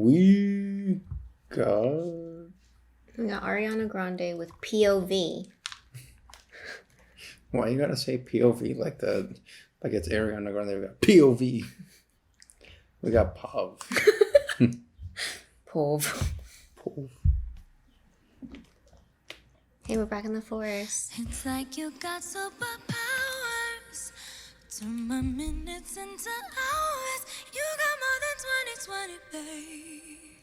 We got Ariana Grande with POV. Why you gotta say POV like that? Like it's Ariana Grande. We got POV. We got POV. POV. POV. Hey, we're back in the forest. It's like you got superpowers. Turn my minutes into hours. You got more than 20/20, babe.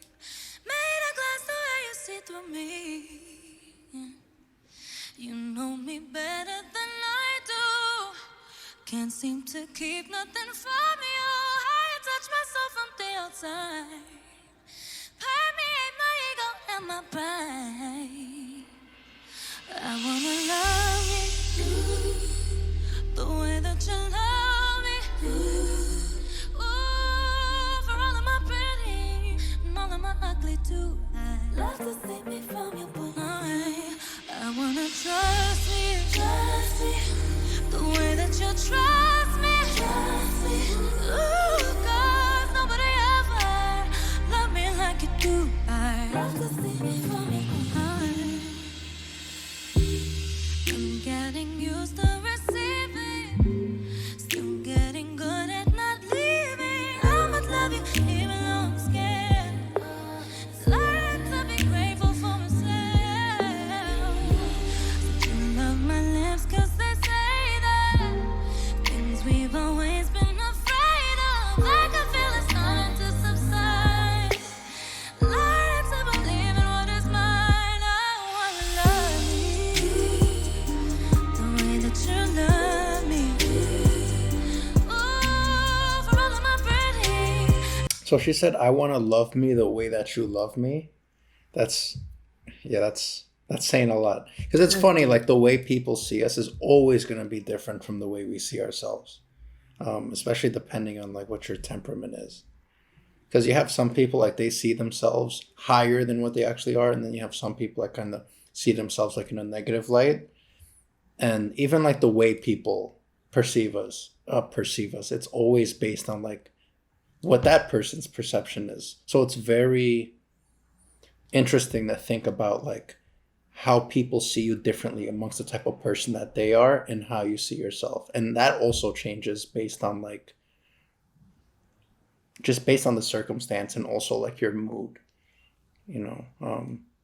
Made a glass the way you see through me. You know me better than I do. Can't seem to keep nothing from you. How you touch myself from the outside. Permeate my ego and my pride. I wanna love you the way that you love me. Ooh, for all of my pretty and all of my ugly too. I love to see me from your point of view. I wanna trust me the way that you trust me. Ooh, 'cause nobody ever loved me like you do. I love to see me from your point of view. I'm getting used to receiving, still getting good at not leaving. I would love you even though I'm scared. It's learning to be grateful for myself. You love my lips 'cause they say that things we've always been afraid of. I can feel it starting to subside. Learning to believe in what is mine. I wanna love you the way that you love me. Ooh, for all of my pretty. So she said, "I want to love me the way that you love me." That's saying a lot. Because it's funny, like the way people see us is always going to be different from the way we see ourselves, especially depending on like what your temperament is. Because you have some people like they see themselves higher than what they actually are, and then you have some people that kind of see themselves like in a negative light. And even like the way people perceive us, it's always based on like what that person's perception is. So it's very interesting to think about like how people see you differently amongst the type of person that they are and how you see yourself. And that also changes based on like just based on the circumstance and also like your mood, you know.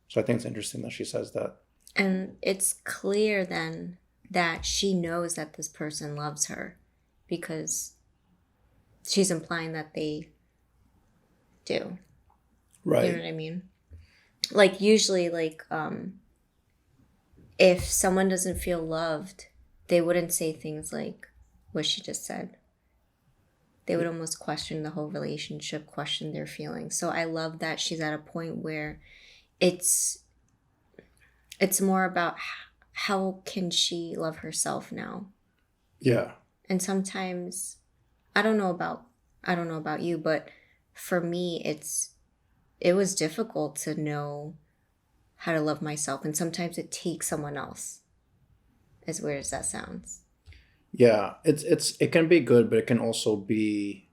So I think it's interesting that she says that. And it's clear then that she knows that this person loves her because she's implying that they do. Right. You know what I mean? Like usually like if someone doesn't feel loved, they wouldn't say things like what she just said. They would almost question the whole relationship, question their feelings. So I love that she's at a point where it's more about how can she love herself now. Yeah. And sometimes I don't know about you, but for me it was difficult to know how to love myself, and sometimes it takes someone else. As weird as that sounds. Yeah, it can be good, but it can also be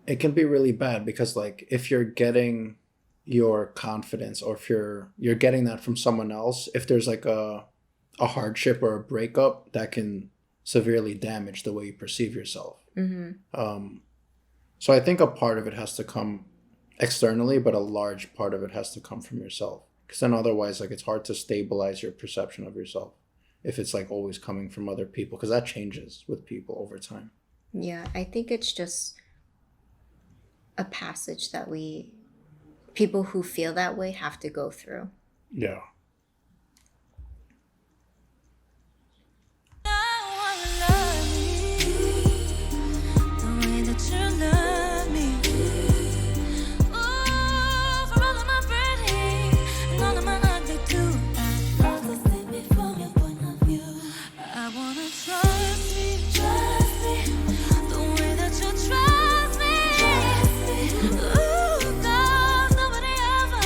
really bad because like if you're getting your confidence or if you're getting that from someone else, if there's like a hardship or a breakup, that can severely damage the way you perceive yourself. Mm-hmm. So I think a part of it has to come externally, but a large part of it has to come from yourself. Because then otherwise, like it's hard to stabilize your perception of yourself if it's like always coming from other people, because that changes with people over time. Yeah, I think it's just a passage that people who feel that way have to go through. Yeah. Ooh, 'cause nobody ever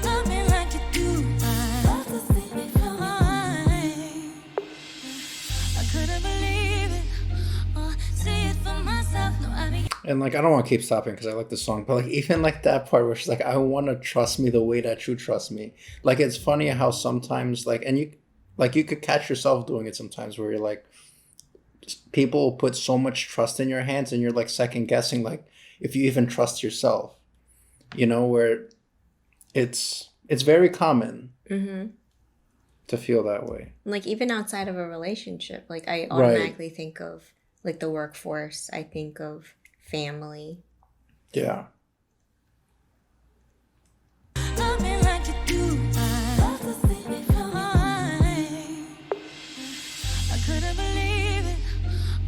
loved me like you do. And like I don't want to keep stopping because I like the song, but like even like that part where she's like, "I want to trust me the way that you trust me." Like it's funny how sometimes and you could catch yourself doing it sometimes where you're like, people put so much trust in your hands and you're like second guessing like if you even trust yourself. Where it's very common Mm-hmm. to feel that way. Like even outside of a relationship, like I Right. automatically think of like the workforce. I think of family. Yeah. Love me like you do. I love to see me from behind. I couldn't believe it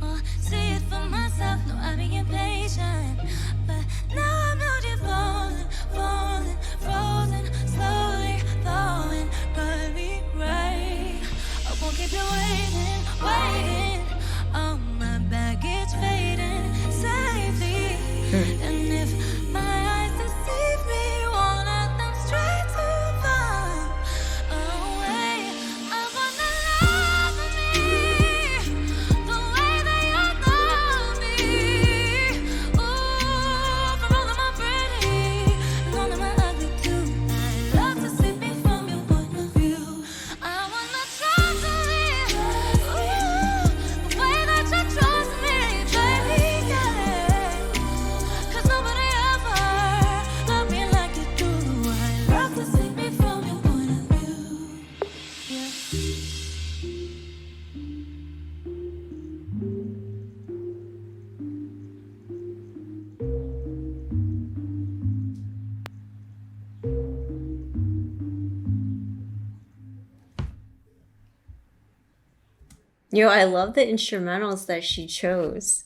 or see it for myself. No, I be impatient, but now I'm out here falling, falling, frozen, slowly thawing. Got me right. I won't keep you waiting, waiting. All my baggage fading safely, and if my eyes deceive me, won't let them stray too far away. I wanna love me the way that you love me. Ooh, for all of my pretty and all of my ugly too. I love to see me from your point of view. I wanna trust me, ooh, the way that you trust me, baby, yeah. 'Cause nobody ever loved me like you do. I love to see me from your point of view. Yeah. Yo, I love the instrumentals that she chose.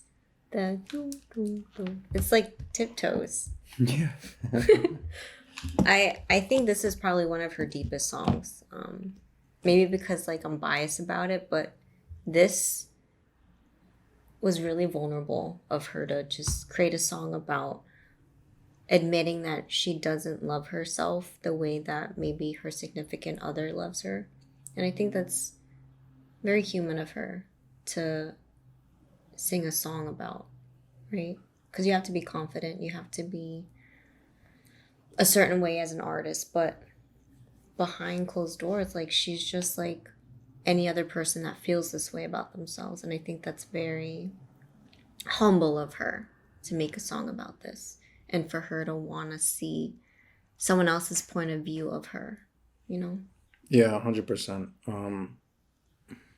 It's like Tiptoes. Yeah. I think this is probably one of her deepest songs. Maybe because like I'm biased about it, but this was really vulnerable of her to just create a song about admitting that she doesn't love herself the way that maybe her significant other loves her. And I think that's very human of her to sing a song about, right? Because you have to be confident, you have to be a certain way as an artist, but behind closed doors, like she's just like any other person that feels this way about themselves. And I think that's very humble of her to make a song about this and for her to want to see someone else's point of view of her, you know? Yeah, 100%.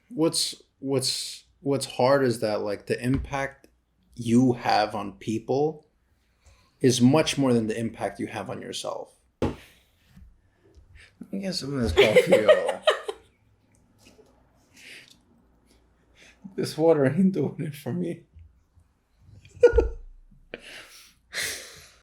What's hard is that like the impact you have on people is much more than the impact you have on yourself. Let me get some of this coffee, y'all. This water ain't doing it for me.